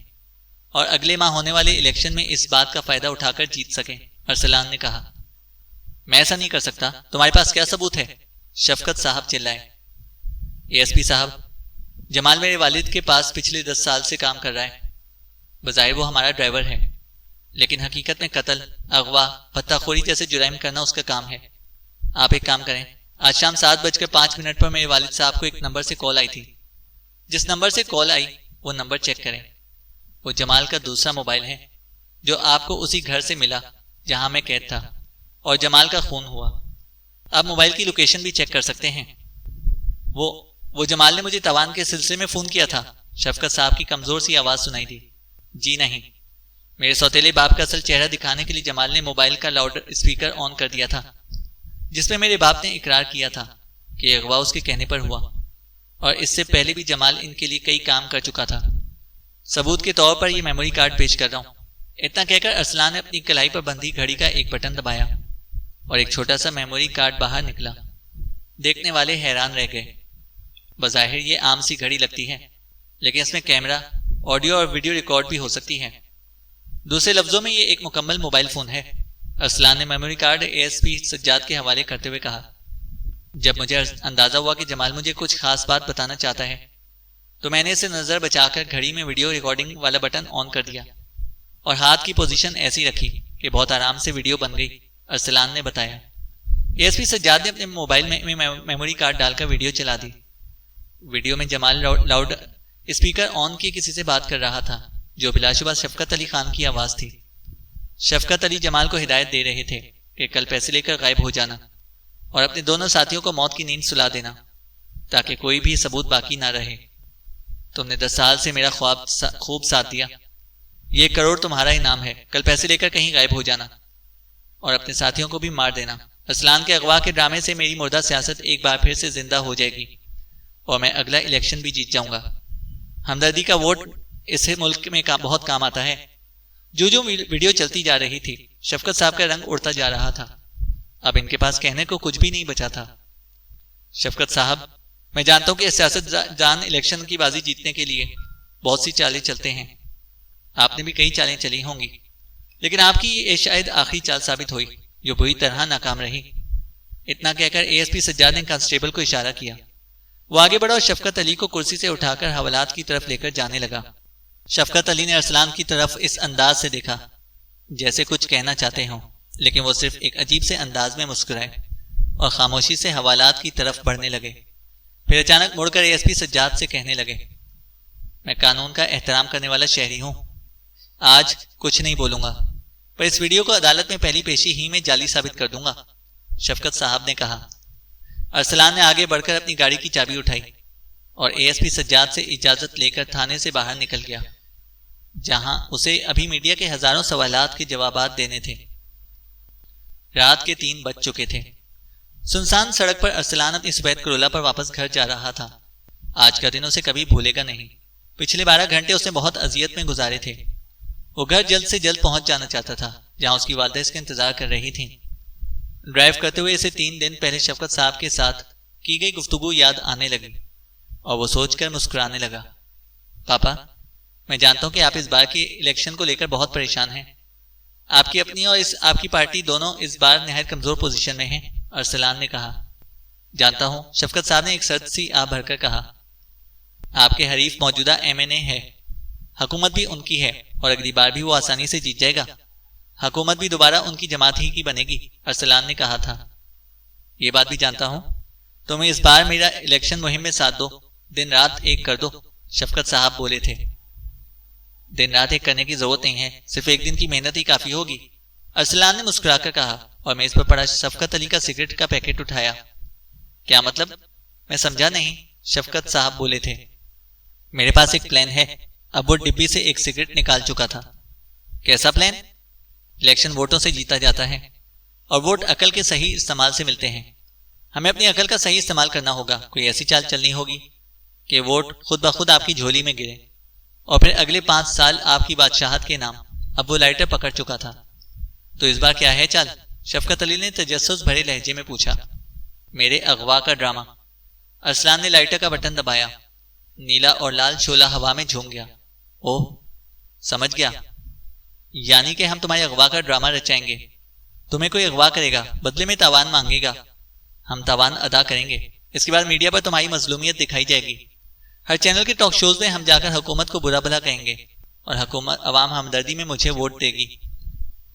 اور اگلے ماہ ہونے والے الیکشن میں اس بات کا فائدہ اٹھا کر جیت سکیں، ارسلان نے کہا۔ میں ایسا نہیں کر سکتا، تمہارے پاس کیا ثبوت ہے؟ شفقت صاحب چلائے۔ اے ایس پی صاحب، جمال میرے والد کے پاس پچھلے 10 سال سے کام کر رہا ہے، بظاہر وہ ہمارا ڈرائیور ہے، لیکن حقیقت میں قتل، اغوا، پتہ خوری جیسے جرائم کرنا اس کا کام ہے۔ آپ ایک کام کریں، آج شام 7:05 پر میرے والد صاحب کو ایک نمبر سے کال آئی تھی۔ جس نمبر سے کال آئی وہ نمبر چیک کریں۔ وہ جمال کا دوسرا موبائل ہے جو آپ کو اسی گھر سے ملا جہاں میں قید تھا اور جمال کا خون ہوا۔ آپ موبائل کی لوکیشن بھی چیک کر سکتے ہیں۔ وہ جمال نے مجھے تاوان کے سلسلے میں فون کیا تھا؟ شفقت صاحب کی کمزور سی آواز سنائی دی۔ جی نہیں۔ میرے سوتیلے باپ کا اصل چہرہ دکھانے کے لیے جمال نے موبائل کا لاؤڈ اسپیکر آن کر دیا تھا، جس میں میرے باپ نے اقرار کیا تھا کہ اغوا اس کے کہنے پر ہوا، اور اس سے پہلے بھی جمال ان کے لیے کئی کام کر چکا تھا۔ ثبوت کے طور پر یہ میموری کارڈ پیش کر رہا ہوں۔ اتنا کہہ کر ارسلان نے اپنی کلائی پر بندھی گھڑی کا ایک بٹن دبایا اور ایک چھوٹا سا میموری کارڈ باہر نکلا۔ دیکھنے والے حیران رہ گئے۔ بظاہر یہ عام سی گھڑی لگتی ہے، لیکن اس میں کیمرہ، آڈیو اور ویڈیو ریکارڈ بھی ہو سکتی ہے۔ دوسرے لفظوں میں یہ ایک مکمل موبائل فون ہے۔ ارسلان نے میموری کارڈ ASP سجاد کے حوالے کرتے ہوئے کہا۔ جب مجھے اندازہ ہوا کہ جمال مجھے کچھ خاص بات بتانا چاہتا ہے تو میں نے اسے نظر بچا کر گھڑی میں ویڈیو ریکارڈنگ والا بٹن آن کر دیا اور ہاتھ کی پوزیشن ایسی رکھی کہ بہت آرام سے ویڈیو بن گئی، ارسلان نے بتایا۔ ASP سجاد نے اپنے موبائل میں میموری کارڈ ڈال کر ویڈیو چلا دی۔ ویڈیو میں جمال لاؤڈ اسپیکر آن کیے کسی سے بات کر رہا تھا، جو بلا شبہ شفقت علی خان کی آواز تھی۔ شفقت علی جمال کو ہدایت دے رہے تھے کہ کل پیسے لے کر غائب ہو جانا اور اپنے دونوں ساتھیوں کو موت کی نیند سلا دینا تاکہ کوئی بھی ثبوت باقی نہ رہے۔ تم نے 10 سال سے میرا خوب ساتھ دیا، یہ 1 کروڑ تمہارا انعام ہے۔ کل پیسے لے کر کہیں غائب ہو جانا اور اپنے ساتھیوں کو بھی مار دینا۔ ارسلان کے اغوا کے ڈرامے سے میری مردہ سیاست ایک بار پھر سے زندہ ہو جائے گی اور میں اگلا الیکشن بھی جیت جاؤں گا۔ ہمدردی کا ووٹ اس ملک میں بہت کام آتا ہے۔ جو ویڈیو چلتی جا رہی تھی، شفقت صاحب کا رنگ اڑتا جا رہا تھا۔ اب ان کے پاس کہنے کو کچھ بھی نہیں بچا تھا۔ شفقت صاحب، میں جانتا ہوں کہ سیاست دان الیکشن کی بازی جیتنے کے لیے بہت سی چالیں چلتے ہیں۔ آپ نے بھی کئی چالیں چلی ہوں گی، لیکن آپ کی یہ شاید آخری چال ثابت ہوئی جو بری طرح ناکام رہی۔ اتنا کہہ کر ASP سجاد نے کانسٹیبل کو اشارہ کیا۔ وہ آگے بڑھا اور شفقت علی کو کرسی سے اٹھا کر حوالات کی طرف لے کر جانے لگا۔ شفقت علی نے ارسلان کی طرف اس انداز سے دیکھا جیسے کچھ کہنا چاہتے ہوں، لیکن وہ صرف ایک عجیب سے انداز میں مسکرائے اور خاموشی سے حوالات کی طرف بڑھنے لگے۔ پھر اچانک مڑ کر ASP سجاد سے کہنے لگے، میں قانون کا احترام کرنے والا شہری ہوں، آج کچھ نہیں بولوں گا، پر اس ویڈیو کو عدالت میں پہلی پیشی ہی میں جعلی ثابت کر دوں گا، شفقت صاحب نے کہا۔ ارسلان نے آگے بڑھ کر اپنی گاڑی کی چابی اٹھائی اور ASP سجاد سے اجازت لے کر تھانے سے باہر نکل گیا، جہاں اسے ابھی میڈیا کے ہزاروں سوالات کے جوابات دینے تھے۔ رات کے 3 بج چکے تھے۔ سنسان سڑک پر ارسلان اپنی سفید کرولا پر واپس گھر جا رہا تھا۔ آج کا دن اسے کبھی بھولے گا نہیں۔ پچھلے 12 گھنٹے اس نے بہت اذیت میں گزارے تھے۔ وہ گھر جلد سے جلد پہنچ جانا چاہتا تھا جہاں اس کی والدہ اس کا انتظار کر رہی تھیں۔ ڈرائیو کرتے ہوئے اسے 3 دن پہلے شفقت صاحب کے ساتھ کی گئی گفتگو یاد آنے لگی اور وہ سوچ کر مسکرانے لگا۔ پاپا، میں جانتا ہوں کہ آپ اس بار کی الیکشن کو لے کر بہت پریشان ہیں۔ آپ کی اپنی اور آپ کی پارٹی دونوں اس بار نہایت کمزور پوزیشن میں ہیں، ارسلان نے کہا۔ جانتا ہوں، شفقت صاحب نے ایک سرد سی آہ بھر کر کہا۔ آپ کے حریف موجودہ MNA ہے، حکومت بھی ان کی ہے اور اگلی بار بھی وہ آسانی سے جیت جائے گا۔ حکومت بھی دوبارہ ان کی جماعت ہی کی بنے گی، ارسلان نے کہا تھا۔ یہ بات بھی جانتا ہوں، تمہیں اس بار میرا الیکشن مہم میں ساتھ دو، دن رات ایک کر دو، شفقت صاحب بولے تھے۔ دن رات ایک کرنے کی ضرورت نہیں ہے، صرف ایک دن کی محنت ہی کافی ہوگی، ارسلان نے مسکرا کر کہا اور میز پر پڑا شفقت علی کا سگریٹ کا پیکٹ اٹھایا۔ کیا مطلب؟ میں سمجھا نہیں، شفقت صاحب بولے تھے۔ میرے پاس ایک پلان ہے۔ اب وہ ڈبی سے ایک سگریٹ نکال چکا تھا۔ کیسا پلان؟ الیکشن ووٹوں سے جیتا جاتا ہے اور ووٹ عقل کے صحیح استعمال سے ملتے ہیں۔ ہمیں اپنی عقل کا صحیح استعمال کرنا ہوگا۔ کوئی ایسی چال چلنی ہوگی کہ ووٹ خود بخود آپ کی جھولی میں گرے اور پھر اگلے 5 سال آپ کی بادشاہت کے نام۔ اب وہ لائٹر پکڑ چکا تھا۔ تو اس بار کیا ہے چال؟ شفقت علی نے تجسس بھرے لہجے میں پوچھا۔ میرے اغوا کا ڈرامہ۔ ارسلان نے لائٹر کا بٹن دبایا۔ نیلا اور لال شعلہ ہوا میں جھوم گیا۔ اوہ، سمجھ گیا، یعنی کہ ہم تمہارے اغوا کا ڈرامہ رچائیں گے۔ تمہیں کوئی اغوا کرے گا، بدلے میں تاوان مانگے گا، ہم تاوان ادا کریں گے۔ اس کے بعد میڈیا پر تمہاری مظلومیت دکھائی جائے گی۔ ہر چینل کے ٹاک شوز میں ہم جا کر حکومت کو برا بھلا کہیں گے اور حکومت عوام ہمدردی میں مجھے ووٹ دے گی۔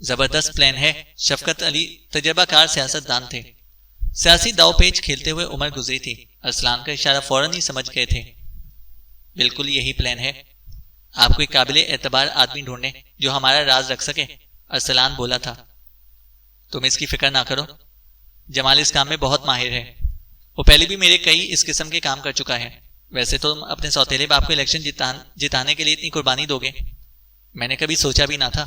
زبردست پلان ہے۔ شفقت علی تجربہ کار سیاست دان تھے۔ سیاسی داؤ پیچ کھیلتے ہوئے عمر گزری تھی۔ ارسلان کا اشارہ فوراً ہی سمجھ گئے تھے۔ بالکل یہی پلان ہے۔ آپ کو ایک قابل اعتبار آدمی ڈھونڈیں جو ہمارا راز رکھ سکے، ارسلان بولا تھا۔ تم اس کی فکر نہ کرو، جمال اس کام میں بہت ماہر ہے۔ وہ پہلے بھی میرے کئی اس قسم کے کام کر چکا ہے۔ ویسے تو تم اپنے سوتیلے باپ کو الیکشن جتانے کے لیے اتنی قربانی دو گے، میں نے کبھی سوچا بھی نہ تھا۔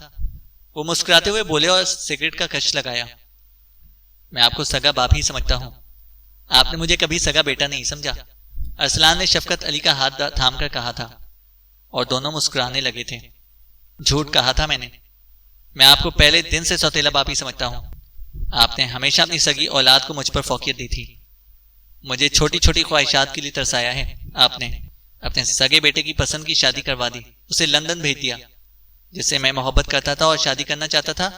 وہ مسکراتے ہوئے بولے اور سگریٹ کا کش لگایا۔ میں آپ کو سگا باپ ہی سمجھتا ہوں، آپ نے مجھے کبھی سگا بیٹا نہیں سمجھا، ارسلان نے شفقت علی کا ہاتھ تھام کر کہا تھا، اور دونوں مسکرانے لگے تھے۔ جھوٹ کہا تھا میں آپ کو پہلے دن سے سوتیلا باپ ہی سمجھتا ہوں۔ آپ نے ہمیشہ اپنی سگی اولاد کو مجھ پر فوقیت دی تھی۔ مجھے چھوٹی چھوٹی خواہشات کے لیے ترسایا ہے آپ نے۔ اپنے سگے بیٹے کی پسند کی شادی کروا دی، اسے لندن بھیج دیا۔ جس سے میں محبت کرتا تھا اور شادی کرنا چاہتا تھا،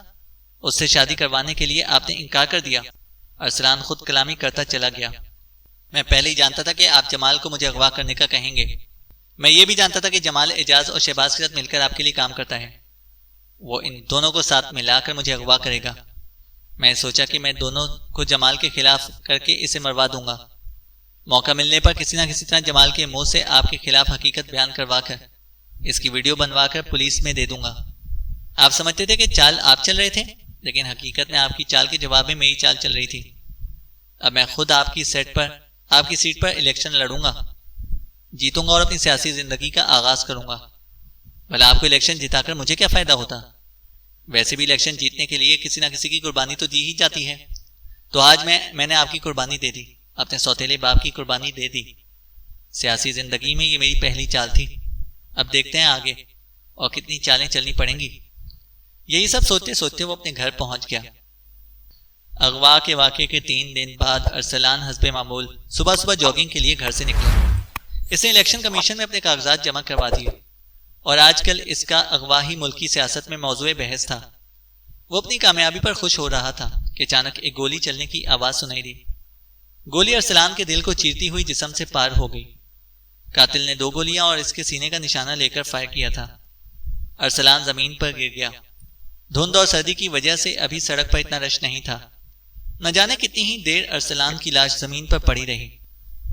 اس سے شادی کروانے کے لیے آپ نے انکار کر دیا۔ ارسلان خود کلامی کرتا چلا گیا۔ میں پہلے ہی جانتا تھا کہ آپ جمال کو مجھے اغوا کرنے کا کہیں گے۔ میں یہ بھی جانتا تھا کہ جمال اعجاز اور شہباز کے ساتھ مل کر آپ کے لیے کام کرتا ہے۔ وہ ان دونوں کو ساتھ ملا کر مجھے اغوا کرے گا۔ میں سوچا کہ میں دونوں کو جمال کے خلاف کر کے اسے مروا دوں گا۔ موقع ملنے پر کسی نہ کسی طرح جمال کے منہ سے آپ کے خلاف حقیقت بیان کروا کر اس کی ویڈیو بنوا کر پولیس میں دے دوں گا۔ آپ سمجھتے تھے کہ چال آپ چل رہے تھے، لیکن حقیقت میں آپ کی چال کے جواب میں میری چال چل رہی تھی۔ اب میں خود آپ کی سیٹ پر الیکشن لڑوں گا، جیتوں گا اور اپنی سیاسی زندگی کا آغاز کروں گا۔ بھلا آپ کو الیکشن جتا کر مجھے کیا فائدہ ہوتا؟ ویسے بھی الیکشن جیتنے کے لیے کسی نہ کسی کی قربانی تو دی ہی جاتی ہے۔ تو آج میں نے آپ کی قربانی دے دی، اپنے سوتیلے باپ کی قربانی دے دی۔ سیاسی زندگی میں یہ میری پہلی چال تھی۔ اب دیکھتے ہیں آگے اور کتنی چالیں چلنی پڑیں گی۔ یہی سب سوچتے سوچتے وہ اپنے گھر پہنچ گیا۔ اغوا کے واقعے کے 3 دن بعد ارسلان حسب معمول صبح صبح جاگنگ کے لیے گھر سے نکلا۔ اس نے الیکشن کمیشن میں اپنے کاغذات جمع کروا دیے، اور آج کل اس کا اغوا ہی ملکی سیاست میں موضوع بحث تھا۔ وہ اپنی کامیابی پر خوش ہو رہا تھا کہ اچانک ایک گولی چلنے کی آواز سنائی دی۔ گولی ارسلان کے دل کو چیرتی ہوئی جسم سے پار ہو گئی۔ قاتل نے 2 گولیاں اور اس کے سینے کا نشانہ لے کر فائر کیا تھا۔ ارسلان زمین پر گر گیا۔ دھند اور سردی کی وجہ سے ابھی سڑک پر اتنا رش نہیں تھا۔ نہ جانے کتنی ہی دیر ارسلان کی لاش زمین پر پڑی رہی۔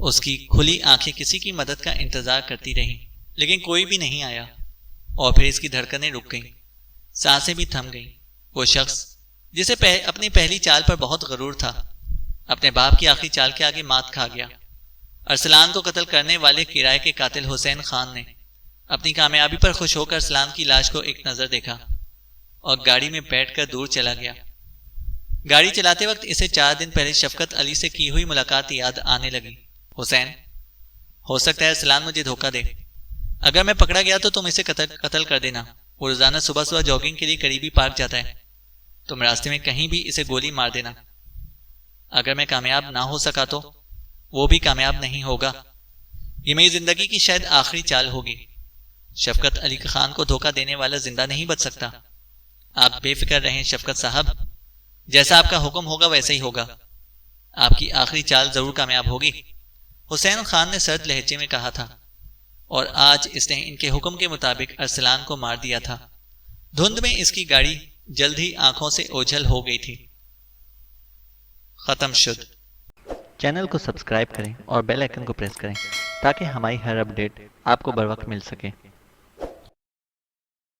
اس کی کھلی آنکھیں کسی کی مدد کا انتظار کرتی رہیں، لیکن کوئی بھی نہیں آیا، اور پھر اس کی دھڑکنیں رک گئیں، سانسیں بھی تھم گئیں۔ وہ شخص جسے اپنی پہلی چال پر بہت غرور تھا، اپنے باپ کی آخری چال کے آگے مات کھا گیا۔ ارسلان کو قتل کرنے والے کرائے کے قاتل حسین خان نے اپنی کامیابی پر خوش ہو کر ارسلان کی لاش کو ایک نظر دیکھا اور گاڑی میں بیٹھ کر دور چلا گیا۔ گاڑی چلاتے وقت اسے 4 دن پہلے شفقت علی سے کی ہوئی ملاقات یاد آنے لگی۔ حسین، ہو سکتا ہے ارسلان مجھے دھوکہ دے۔ اگر میں پکڑا گیا تو تم اسے قتل کر دینا۔ وہ روزانہ صبح صبح جاگنگ کے لیے قریبی پارک جاتا ہے، تم راستے میں کہیں بھی اسے گولی مار دینا۔ اگر میں کامیاب نہ ہو سکا تو وہ بھی کامیاب نہیں ہوگا۔ یہ میری زندگی کی شاید آخری چال ہوگی۔ شفقت علی خان کو دھوکہ دینے والا زندہ نہیں بچ سکتا۔ آپ بے فکر رہیں شفقت صاحب، جیسا آپ کا حکم ہوگا ویسا ہی ہوگا۔ آپ کی آخری چال ضرور کامیاب ہوگی، حسین خان نے سرد لہجے میں کہا تھا، اور آج اس نے ان کے حکم کے مطابق ارسلان کو مار دیا تھا۔ دھند میں اس کی گاڑی جلد ہی آنکھوں سے اوجھل ہو گئی تھی۔ ختم شد۔ چینل کو سبسکرائب کریں اور بیل آئیکن کو پریس کریں تاکہ ہماری ہر اپڈیٹ آپ کو بر وقت مل سکے۔